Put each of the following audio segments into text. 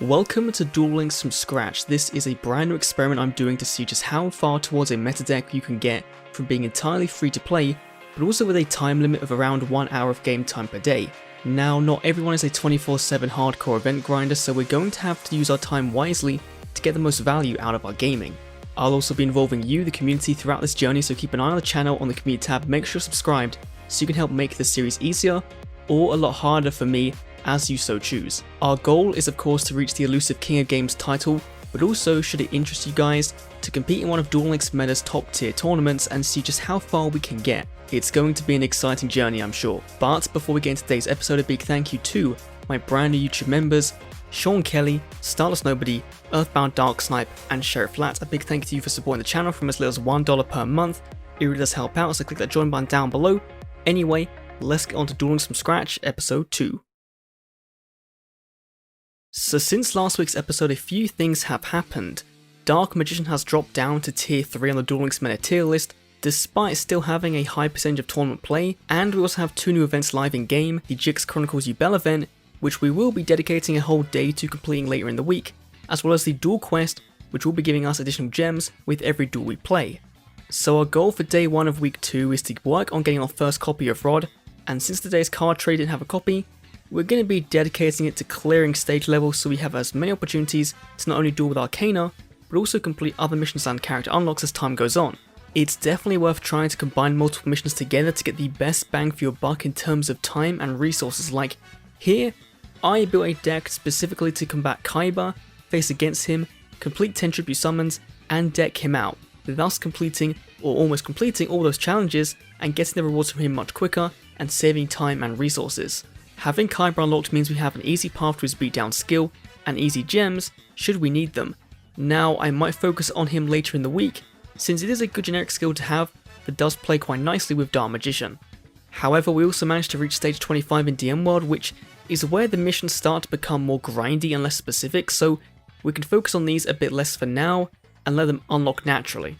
Welcome to Duel Links From Scratch. This is a brand new experiment I'm doing to see just how far towards a meta deck you can get from being entirely free to play, but also with a time limit of around 1 hour of game time per day. Now, not everyone is a 24/7 hardcore event grinder, so we're going to have to use our time wisely to get the most value out of our gaming. I'll also be involving you, the community, throughout this journey, so keep an eye on the channel on the community tab, make sure you're subscribed so you can help make this series easier or a lot harder for me as you so choose. Our goal is of course to reach the elusive King of Games title, but also, should it interest you guys, to compete in one of Duel Links Meta's top tier tournaments and see just how far we can get. It's going to be an exciting journey, I'm sure. But before we get into today's episode, a big thank you to my brand new YouTube members, Sean Kelly, Starless Nobody, Earthbound Dark Snipe, and Sheriff Flat. A big thank you to you for supporting the channel from as little as $1 per month. It really does help out, so click that join button down below. Anyway, let's get on to Duel Links From Scratch, episode 2. So since last week's episode, a few things have happened. Dark Magician has dropped down to tier 3 on the Duel Links Meta tier list, despite still having a high percentage of tournament play, and we also have 2 new events live in game, the Jix Chronicles Ubel event, which we will be dedicating a whole day to completing later in the week, as well as the Duel Quest, which will be giving us additional gems with every duel we play. So our goal for day 1 of week 2 is to work on getting our first copy of Rod, and since today's card trade didn't have a copy, we're going to be dedicating it to clearing stage levels so we have as many opportunities to not only duel with Arcana, but also complete other missions and character unlocks as time goes on. It's definitely worth trying to combine multiple missions together to get the best bang for your buck in terms of time and resources. Like here, I built a deck specifically to combat Kaiba, face against him, complete 10 tribute summons, and deck him out, thus completing or almost completing all those challenges and getting the rewards from him much quicker and saving time and resources. Having Kaiba unlocked means we have an easy path to his beatdown skill and easy gems should we need them. Now I might focus on him later in the week, since it is a good generic skill to have that does play quite nicely with Dark Magician. However, we also managed to reach stage 25 in DM World, which is where the missions start to become more grindy and less specific, so we can focus on these a bit less for now and let them unlock naturally.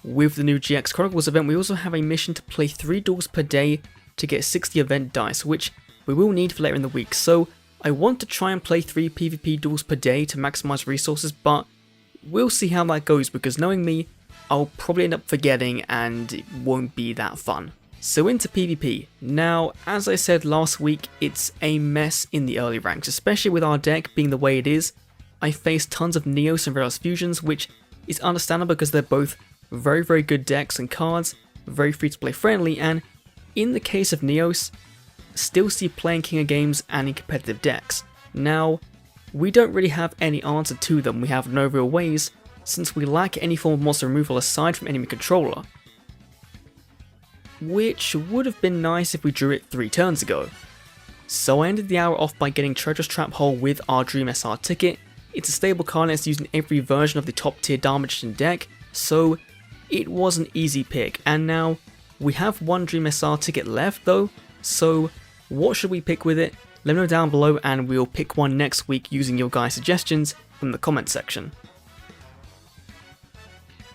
With the new GX Chronicles event, we also have a mission to play 3 duels per day to get 60 event dice, which we will need for later in the week, so I want to try and play 3 PvP duels per day to maximize resources, but we'll see how that goes because knowing me, I'll probably end up forgetting and it won't be that fun. So into PvP. Now, as I said last week, it's a mess in the early ranks, especially with our deck being the way it is. I faced tons of Neos and Reverse Fusions, which is understandable because they're both very good decks and cards, very free to play friendly, and in the case of Neos, still see playing King of Games and in competitive decks. Now, we don't really have any answer to them, we have no real ways, since we lack any form of monster removal aside from enemy controller. Which would have been nice if we drew it 3 turns ago. So I ended the hour off by getting Treacherous Trap Hole with our Dream SR ticket. It's a stable card and it's used in every version of the top tier Dark Magician deck, so it was an easy pick. And now, we have 1 Dream SR ticket left though, so what should we pick with it? Let me know down below and we'll pick one next week using your guys' suggestions from the comment section.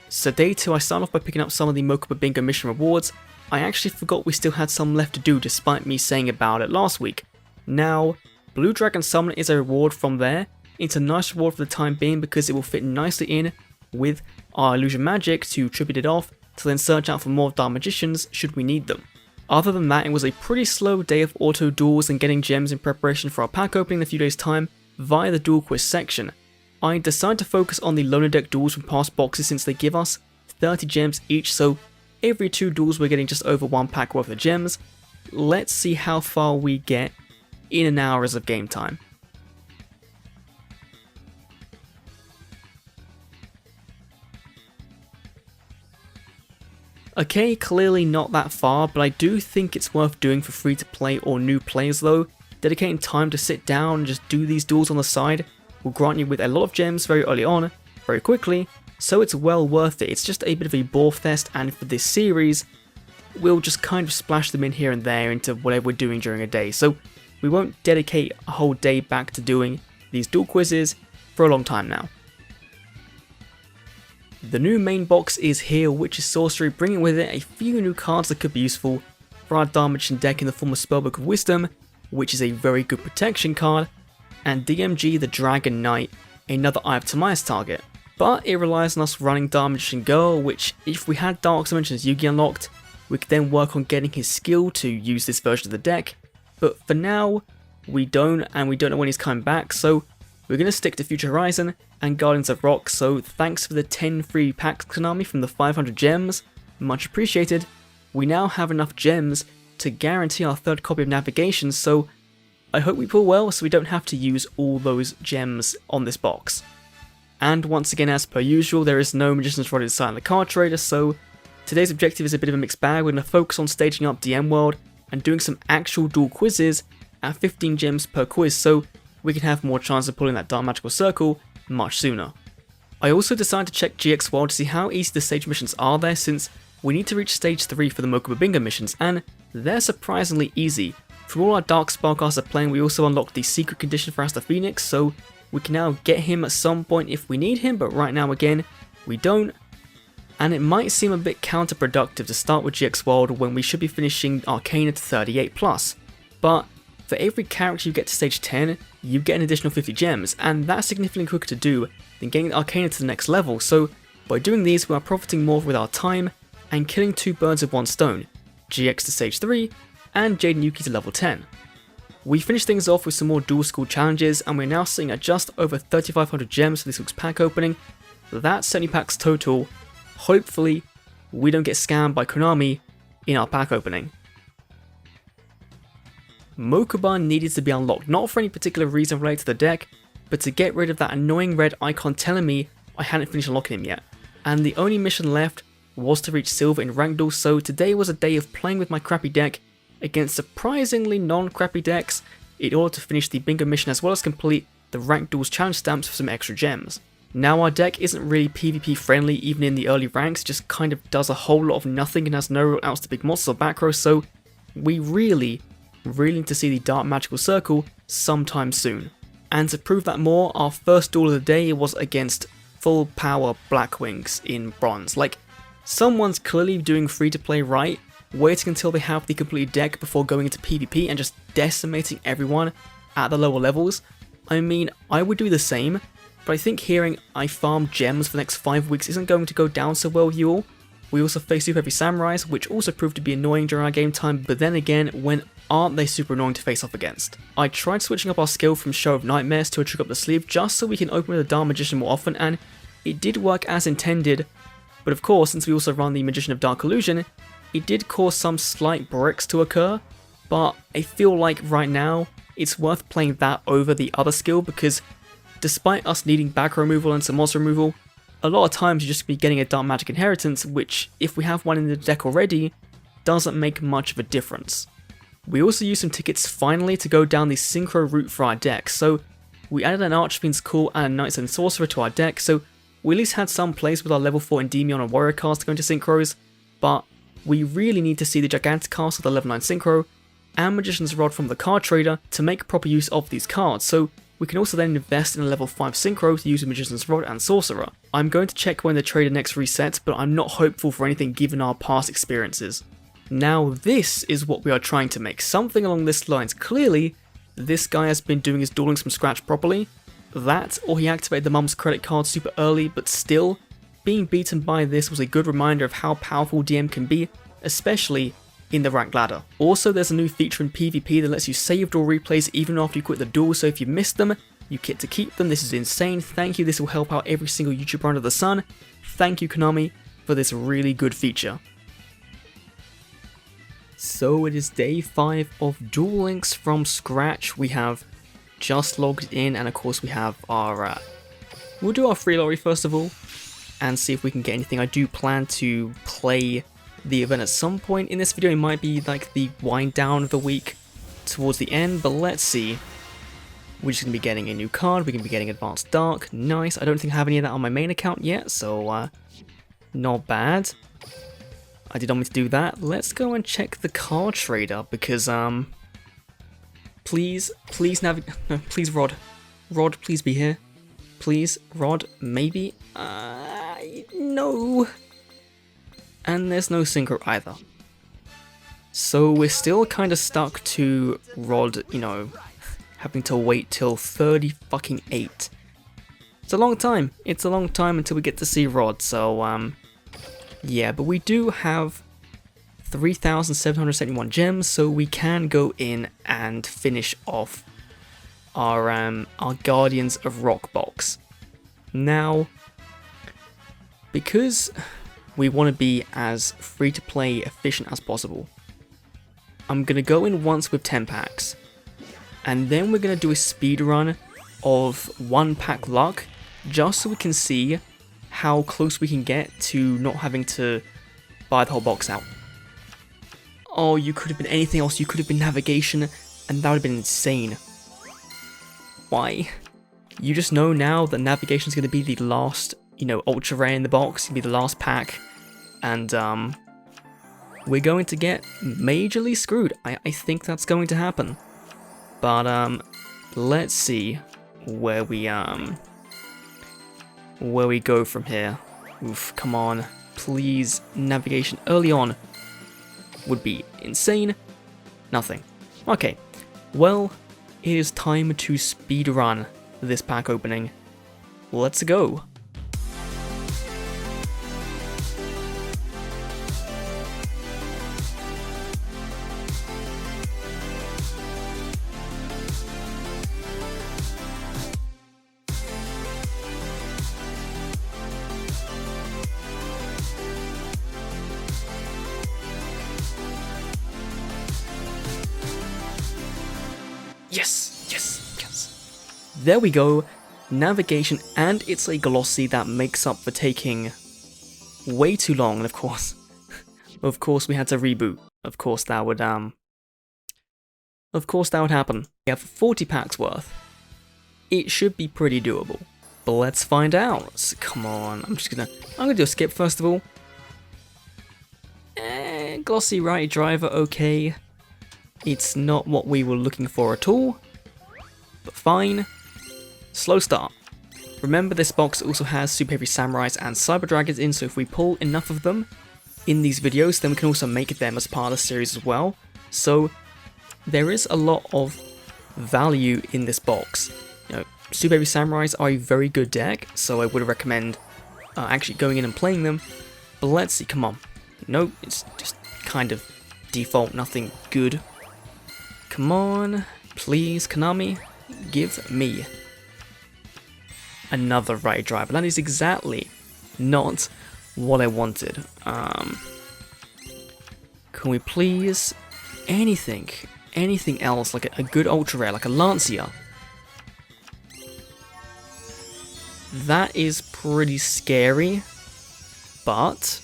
So day 2 I started off by picking up some of the Mokuba Bingo mission rewards. I actually forgot we still had some left to do despite me saying about it last week. Now, Blue Dragon Summon is a reward from there. It's a nice reward for the time being because it will fit nicely in with our Illusion Magic to tribute it off to then search out for more Dark Magicians should we need them. Other than that, it was a pretty slow day of auto duels and getting gems in preparation for our pack opening in a few days time via the duel quiz section. I decided to focus on the loner deck duels from past boxes since they give us 30 gems each, so every 2 duels we're getting just over 1 pack worth of gems. Let's see how far we get in an hour of game time. Okay, clearly not that far, but I do think it's worth doing for free to play or new players though. Dedicating time to sit down and just do these duels on the side will grant you with a lot of gems very early on, very quickly, so it's well worth it. It's just a bit of a bore fest, and for this series, we'll just kind of splash them in here and there into whatever we're doing during a day, so we won't dedicate a whole day back to doing these duel quizzes for a long time now. The new main box is here, Witch's Sorcery, bringing with it a few new cards that could be useful for our Dark Magician deck in the form of Spellbook of Wisdom, which is a very good protection card, and DMG the Dragon Knight, another Eye of Timaeus target. But it relies on us running Dark Magician Girl, which if we had Dark Dimensions Yugi unlocked, we could then work on getting his skill to use this version of the deck, but for now, we don't, and we don't know when he's coming back, so we're going to stick to Future Horizon and Guardians of Rock. So thanks for the 10 free packs, Konami, from the 500 gems, much appreciated. We now have enough gems to guarantee our third copy of Navigation, so I hope we pull well so we don't have to use all those gems on this box. And once again, as per usual, there is no Magician's Rod inside the card trader, so today's objective is a bit of a mixed bag. We're going to focus on staging up DM World and doing some actual dual quizzes at 15 gems per quiz, so we can have more chance of pulling that Dark Magical Circle much sooner. I also decided to check GX World to see how easy the stage missions are there, since we need to reach stage 3 for the Mokuba Bingo missions, and they're surprisingly easy. From all our Dark Spellcaster playing, we also unlocked the secret condition for Asta Phoenix, so we can now get him at some point if we need him, but right now again, we don't. And it might seem a bit counterproductive to start with GX World when we should be finishing Arcana to 38+, but for every character you get to stage 10, you get an additional 50 gems, and that's significantly quicker to do than getting Arcana to the next level, so by doing these we are profiting more with our time and killing two birds with one stone, GX to stage 3 and Jade and Yuki to level 10. We finished things off with some more dual school challenges, and we're now sitting at just over 3,500 gems for this week's pack opening. That's 70 packs total. Hopefully we don't get scammed by Konami in our pack opening. Mokuba needed to be unlocked, not for any particular reason related to the deck, but to get rid of that annoying red icon telling me I hadn't finished unlocking him yet. And the only mission left was to reach silver in ranked duels, so today was a day of playing with my crappy deck against surprisingly non-crappy decks in order to finish the bingo mission as well as complete the ranked duels challenge stamps for some extra gems. Now our deck isn't really PvP friendly even in the early ranks, it just kind of does a whole lot of nothing and has no real outs to big monsters or back row, so we really need to see the Dark Magical Circle sometime soon. And to prove that more, our first duel of the day was against full power Blackwings in bronze. Like, someone's clearly doing free to play right, waiting until they have the complete deck before going into PvP and just decimating everyone at the lower levels. I mean, I would do the same, but I think hearing I farm gems for the next 5 weeks isn't going to go down so well with you all. We also faced Super Heavy Samurais, which also proved to be annoying during our game time, but then again, when aren't they super annoying to face off against? I tried switching up our skill from Show of Nightmares to a Trick Up the Sleeve just so we can open with a Dark Magician more often, and it did work as intended, but of course, since we also run the Magician of Dark Illusion, it did cause some slight bricks to occur, but I feel like right now, it's worth playing that over the other skill because despite us needing back removal and some monster removal, a lot of times you just be getting a Dark Magic Inheritance, which, if we have one in the deck already, doesn't make much of a difference. We also used some tickets finally to go down the Synchro route for our deck, so we added an Archfiend's Call and a Knights and Sorcerer to our deck, so we at least had some plays with our level 4 Endymion and Warrior cards to go into Synchros, but we really need to see the Gigantic Castle, the level 9 Synchro, and Magician's Rod from the card trader to make proper use of these cards, so we can also then invest in a level 5 Synchro to use with Magician's Rod and Sorcerer. I'm going to check when the trader next resets, but I'm not hopeful for anything given our past experiences. Now this is what we are trying to make, something along this lines. Clearly, this guy has been doing his Duel Links From Scratch properly. That, or he activated the mum's credit card super early, but still, being beaten by this was a good reminder of how powerful DM can be, especially in the ranked ladder. Also, there's a new feature in PvP that lets you save duel replays even after you quit the duel, so if you missed them, you get to keep them. This is insane. Thank you, this will help out every single YouTuber under the sun. Thank you, Konami, for this really good feature. So it is day 5 of Duel Links From Scratch. We have just logged in, and of course we have our, we'll do our free lottery first of all, and see if we can get anything. I do plan to play the event at some point in this video. It might be like the wind down of the week towards the end, but let's see. We're just going to be getting a new card, we're going to be getting Advanced Dark, nice. I don't think I have any of that on my main account yet, so not bad. I did not mean to do that. Let's go and check the card trader, because please Rod, please be here. Please, Rod, maybe? No. And there's no Synchro either. So we're still kind of stuck to Rod, you know, having to wait till 30 fucking 8. It's a long time. It's a long time until we get to see Rod, so yeah, but we do have 3,771 gems, so we can go in and finish off our Guardians of Rock box. Now, because we want to be as free-to-play efficient as possible, I'm going to go in once with 10 packs, and then we're going to do a speed run of 1 pack luck, just so we can see how close we can get to not having to buy the whole box out. Oh, you could have been anything else. You could have been navigation, and that would have been insane. Why? You just know now that navigation is going to be the last, ultra rare in the box. It'll be the last pack, and we're going to get majorly screwed. I think that's going to happen. But let's see where we go from here. Oof, come on, please. Navigation early on would be insane. Nothing. Okay, well, it is time to speedrun this pack opening. Let's go. Yes, yes, yes. There we go. Navigation, and it's a glossy that makes up for taking way too long. And of course we had to reboot. Of course that would happen. We have 40 packs worth. It should be pretty doable. But let's find out. So come on. I'm gonna do a skip first of all. Glossy right driver, okay. It's not what we were looking for at all, but fine. Slow start. Remember, this box also has Super Heavy Samurais and Cyber Dragons in, so if we pull enough of them in these videos, then we can also make them as part of the series as well. So there is a lot of value in this box. Super Heavy Samurais are a very good deck, so I would recommend actually going in and playing them. But let's see, come on. Nope, it's just kind of default, nothing good. Come on, please, Konami, give me another right driver. That is exactly not what I wanted. Can we please, anything else, like a good ultra rare, like a Lancia? That is pretty scary, but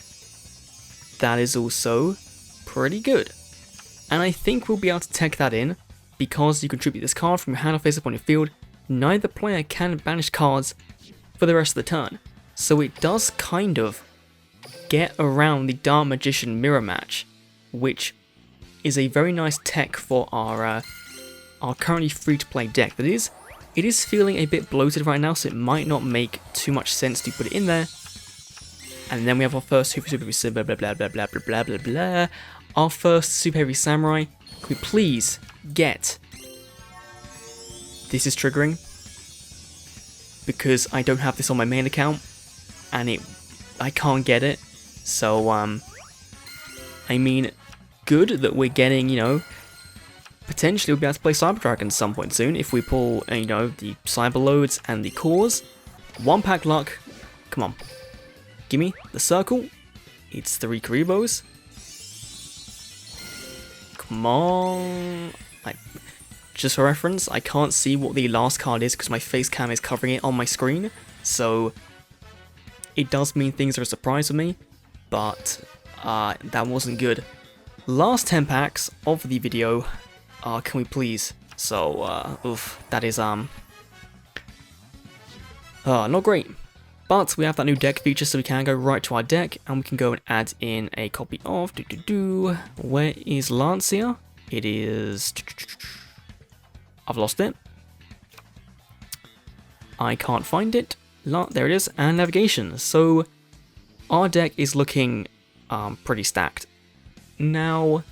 that is also pretty good. And I think we'll be able to tech that in, because you contribute this card from your hand or face up on your field. Neither player can banish cards for the rest of the turn. So it does kind of get around the Dark Magician mirror match, which is a very nice tech for our currently free-to-play deck. That is, it is feeling a bit bloated right now, so it might not make too much sense to put it in there. And then we have our first super blah blah blah blah blah blah blah blah. Our first Super Heavy Samurai. Can we please get... This is triggering, because I don't have this on my main account, and I can't get it. So, I mean, good that we're getting, potentially we'll be able to play Cyber Dragon at some point soon, if we pull, the Cyber Loads and the Cores. 1 pack luck. Come on. Gimme the circle. It's 3 Karibos. Come on. Just for reference, I can't see what the last card is because my face cam is covering it on my screen, so it does mean things are a surprise for me, but that wasn't good. Last 10 packs of the video, can we please? So, oof, that is not great. But we have that new deck feature, so we can go right to our deck, and we can go and add in a copy of... Where is Lancia? It is... I've lost it. I can't find it. There it is, and navigation. So, our deck is looking pretty stacked. Now,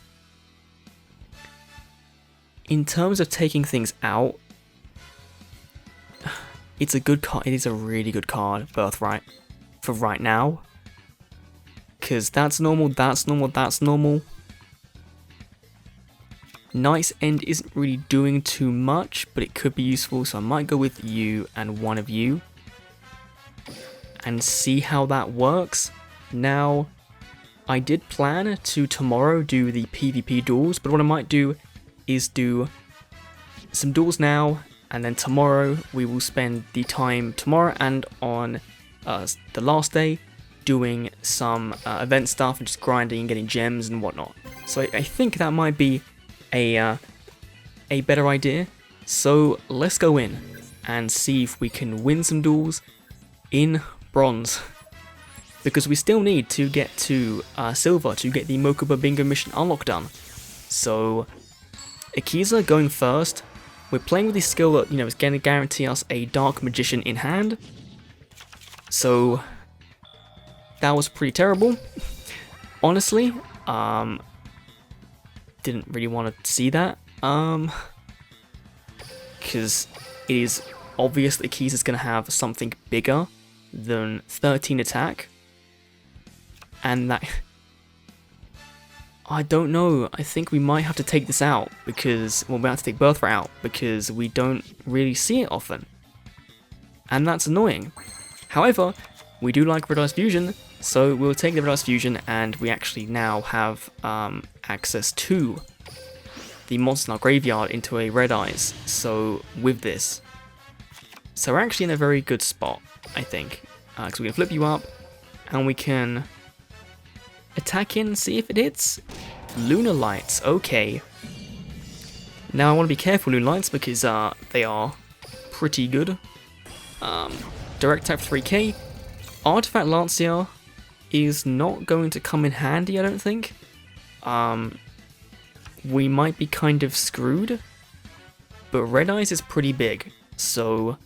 in terms of taking things out, it's a good card. It is a really good card, Birthright, for right now. Because that's normal, that's normal, that's normal. Night's End isn't really doing too much, but it could be useful, so I might go with you and one of you. And see how that works. Now, I did plan to tomorrow do the PvP duels, but what I might do is do some duels now, and then tomorrow we will spend the time tomorrow and on the last day doing some event stuff and just grinding and getting gems and whatnot. So I think that might be a better idea. So let's go in and see if we can win some duels in bronze, because we still need to get to silver to get the Mokuba Bingo mission unlock done. So Akiza going first. We're playing with the skill that, you know, is going to guarantee us a Dark Magician in hand. So that was pretty terrible. Honestly, didn't really want to see that. Because it is obvious that Akiza is going to have something bigger than 13 attack. And that... I don't know, I think we might have to take this out, because, well, we have to take Birthright out, because we don't really see it often. And that's annoying. However, we do like Red Eyes Fusion, so we'll take the Red Eyes Fusion, and we actually now have access to the monster in our graveyard into a Red Eyes, so with this. So we're actually in a very good spot, I think, because we can flip you up, and we can attack in and see if it hits. Lunar Lights, okay. Now I want to be careful with Lunar Lights because they are pretty good. Direct attack for 3k. Artifact Lancia is not going to come in handy, I don't think. We might be kind of screwed, but Red Eyes is pretty big, so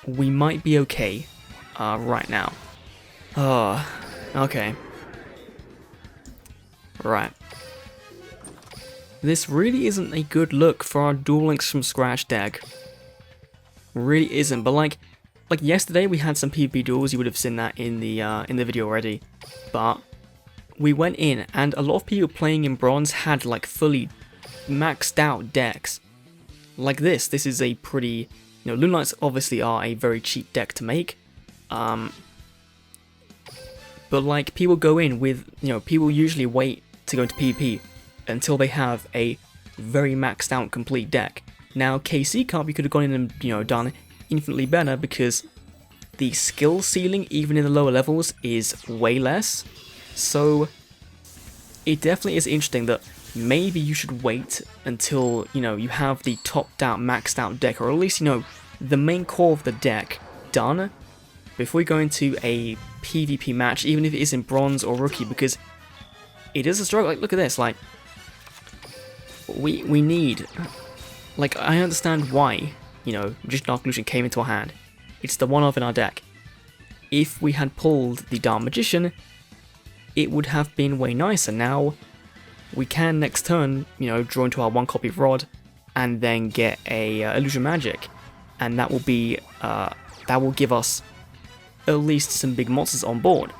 we might be okay right now. Okay. Right. This really isn't a good look for our Duel Links From Scratch deck. Really isn't, but like yesterday we had some PvP duels, you would have seen that in the video already. But we went in and a lot of people playing in bronze had like fully maxed out decks. Like this is a pretty, you know, Lunar Lights obviously are a very cheap deck to make. But like people go in with, you know, people usually wait to go into PvP until they have a very maxed out complete deck. Now KC Cup you could have gone in and, you know, done infinitely better because the skill ceiling even in the lower levels is way less. So it definitely is interesting that maybe you should wait until, you know, you have the topped out maxed out deck, or at least, you know, the main core of the deck done before you go into a PvP match, even if it is in bronze or rookie, because it is a struggle. Like, look at this, like, we need, like, I understand why, you know, Magician Dark Illusion came into our hand. It's the one of in our deck. If we had pulled the Dark Magician, it would have been way nicer. Now, we can next turn, you know, draw into our 1 copy of Rod, and then get a Illusion Magic, and that will be, that will give us at least some big monsters on board.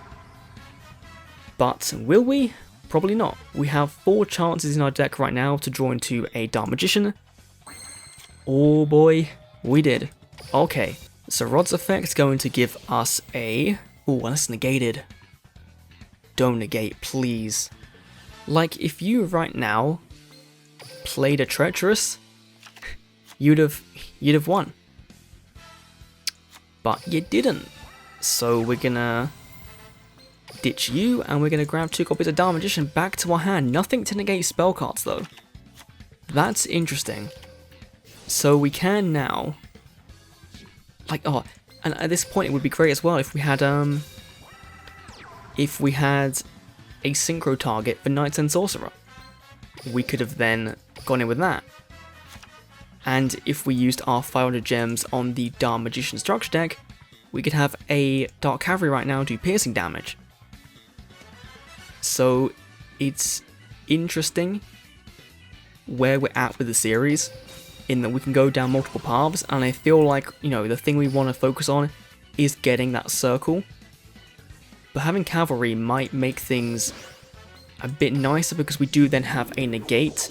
But will we? Probably not. We have 4 chances in our deck right now to draw into a Dark Magician. Oh boy, we did. Okay, so Rod's effect is going to give us a... Ooh, that's negated. Don't negate, please. Like, if you right now played a Treacherous, you'd have won. But you didn't. So we're gonna ditch you, and we're gonna grab 2 copies of Dark Magician back to our hand. Nothing to negate spell cards though. That's interesting. So we can now, like, oh, and at this point it would be great as well if we had a synchro target for Knights and Sorcerer. We could have then gone in with that. And if we used our 500 gems on the Dark Magician structure deck, we could have a Dark Cavalry right now do piercing damage. So it's interesting where we're at with the series. in that we can go down multiple paths, and I feel like, you know, the thing we want to focus on is getting that circle. But having cavalry might make things a bit nicer because we do then have a negate,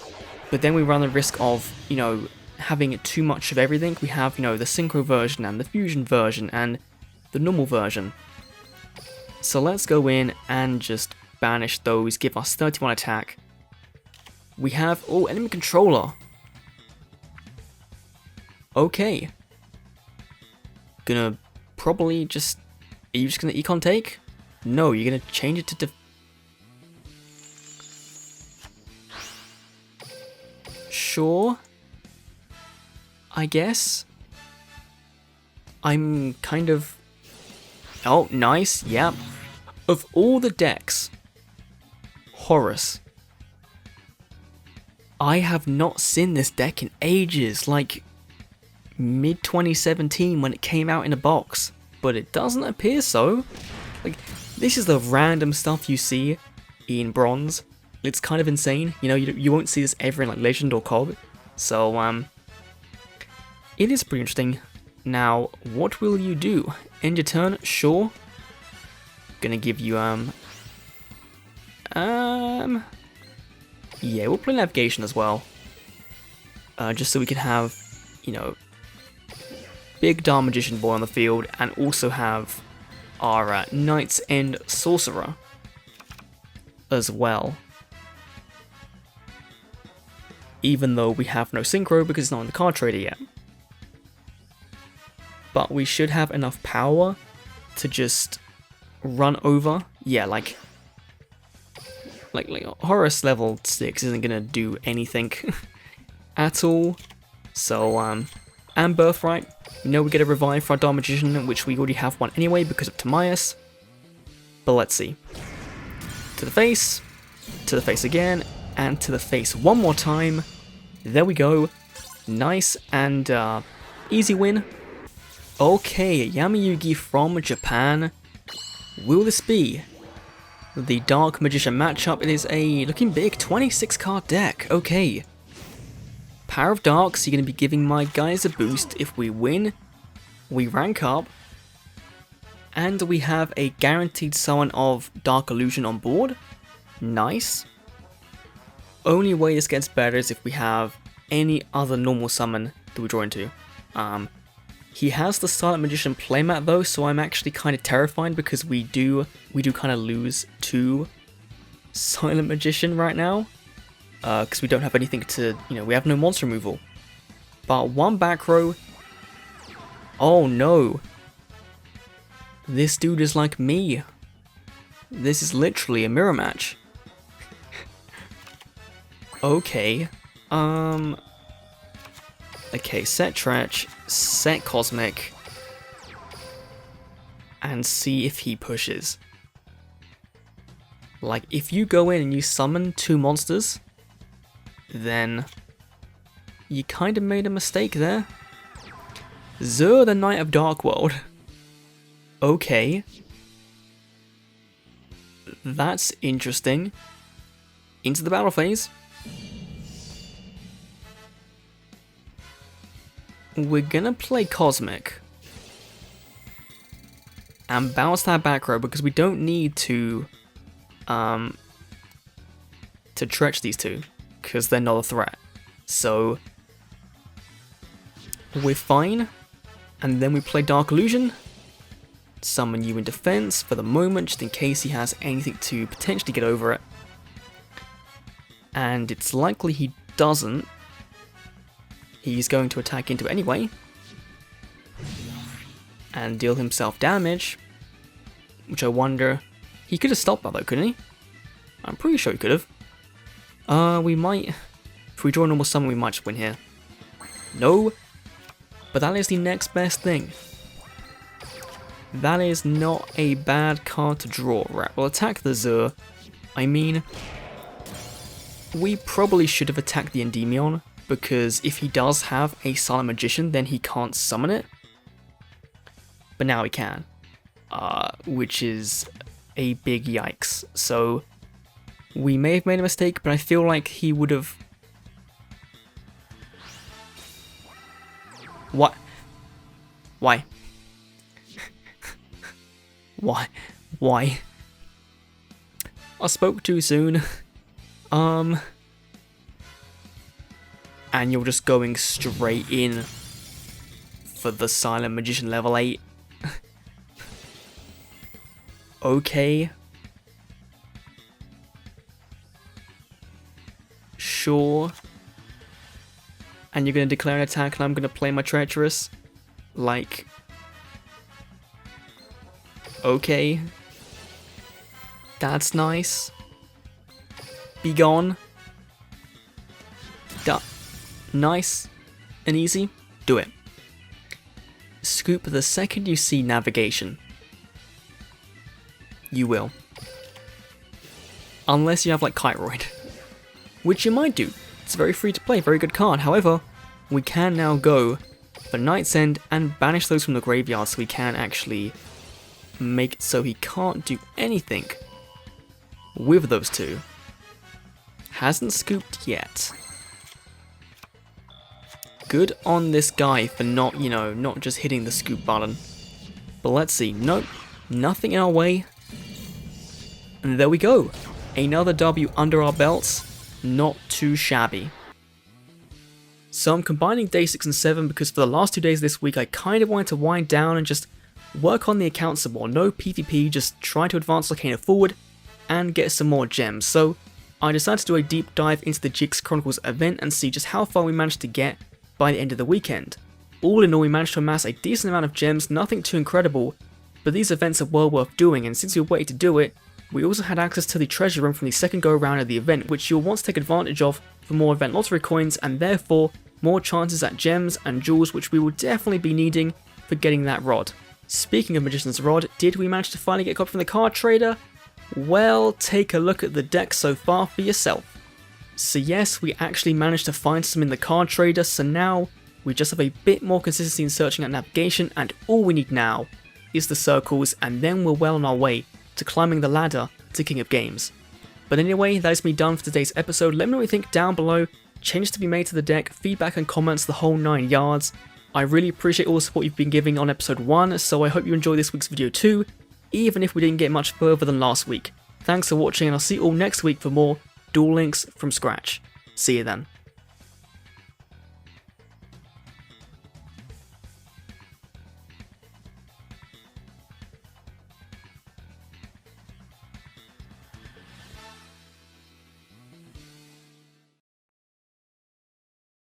but then we run the risk of, you know, having too much of everything. We have, you know, the synchro version and the fusion version and the normal version. So let's go in and just banish those, give us 31 attack. We have, oh, enemy controller. Okay. Gonna probably just, are you just gonna econ take? No, you're gonna change it to sure, I guess. I'm kind of, oh, nice, yep. Of all the decks, Horus, I have not seen this deck in ages, like mid 2017 when it came out in a box, but it doesn't appear so. Like, this is the random stuff you see in Bronze. It's kind of insane, you know, you won't see this ever in like Legend or COG, so it is pretty interesting. Now, what will you do? End your turn? Sure. Gonna give you yeah, we'll play navigation as well, just so we can have, you know, big Dark Magician boy on the field, and also have our Knight's End Sorcerer as well. Even though we have no synchro because it's not in the card trader yet. But we should have enough power to just run over. Yeah, like Horus level 6 isn't gonna do anything at all. So, and Birthright, you know, we get a revive for our Dark Magician, which we already have one anyway because of Timaeus. But let's see. To the face again, and to the face one more time. There we go. Nice and easy win. Okay, Yamayugi from Japan. Will this be the Dark Magician matchup? It is a looking big 26 card deck. Okay. Power of Darks, you're going to be giving my guys a boost. If we win, we rank up. And we have a guaranteed summon of Dark Illusion on board. Nice. Only way this gets better is if we have any other normal summon that we draw into. He has the Silent Magician playmat though, so I'm actually kind of terrified because we do kind of lose to Silent Magician right now, because we don't have anything to, you know, we have no monster removal. But one back row. Oh no. This dude is like me. This is literally a mirror match. Okay. Okay, set Tretch, set Cosmic, and see if he pushes. Like, if you go in and you summon 2 monsters, then you kind of made a mistake there. Zur, the Knight of Dark World. Okay. That's interesting. Into the battle phase. We're gonna play Cosmic. And bounce that back row because we don't need to Tretch these two, because they're not a threat. So we're fine. And then we play Dark Illusion. Summon you in defense for the moment, just in case he has anything to potentially get over it. And it's likely he doesn't. He's going to attack into it anyway. And deal himself damage. Which I wonder... He could have stopped that though, couldn't he? I'm pretty sure he could have. We might... If we draw a normal summon, we might just win here. No. But that is the next best thing. That is not a bad card to draw. Right, we'll attack the Zur. I mean... We probably should have attacked the Endymion, because if he does have a Silent Magician, then he can't summon it. But now he can. Which is a big yikes. So, we may have made a mistake, but I feel like he would have... What? Why? Why? I spoke too soon. And you're just going straight in for the Silent Magician level 8. Okay. Sure. And you're gonna declare an attack and I'm gonna play my Treacherous? Like... okay. That's nice. Be gone. Nice and easy. Do it. Scoop the second you see navigation. You will. Unless you have like Kiteroid. Which you might do. It's very free to play, very good card. However, we can now go for Night's End and banish those from the graveyard so we can actually make it so he can't do anything with those two. Hasn't scooped yet. Good on this guy for not, you know, not just hitting the scoop button. But let's see. Nope. Nothing in our way. And there we go. Another W under our belts. Not too shabby. So I'm combining day 6 and 7 because for the last 2 days this week I kind of wanted to wind down and just work on the account some more. No PvP, just try to advance Locana forward and get some more gems. So I decided to do a deep dive into the Jix Chronicles event and see just how far we managed to get by the end of the weekend. All in all, we managed to amass a decent amount of gems, nothing too incredible, but these events are well worth doing, and since we waited to do it, we also had access to the treasure room from the second go around of the event, which you'll want to take advantage of for more event lottery coins and therefore more chances at gems and jewels, which we will definitely be needing for getting that rod. Speaking of Magician's Rod, did we manage to finally get a copy from the card trader? Well, take a look at the deck so far for yourself. So yes, we actually managed to find some in the card trader, so now we just have a bit more consistency in searching at navigation, and all we need now is the circles, and then we're well on our way to climbing the ladder to King of Games. But anyway, that is me done for today's episode. Let me know what you think down below, changes to be made to the deck, feedback and comments, the whole 9 yards. I really appreciate all the support you've been giving on episode 1, so I hope you enjoy this week's video too, even if we didn't get much further than last week. Thanks for watching, and I'll see you all next week for more Duel Links from Scratch. See you then.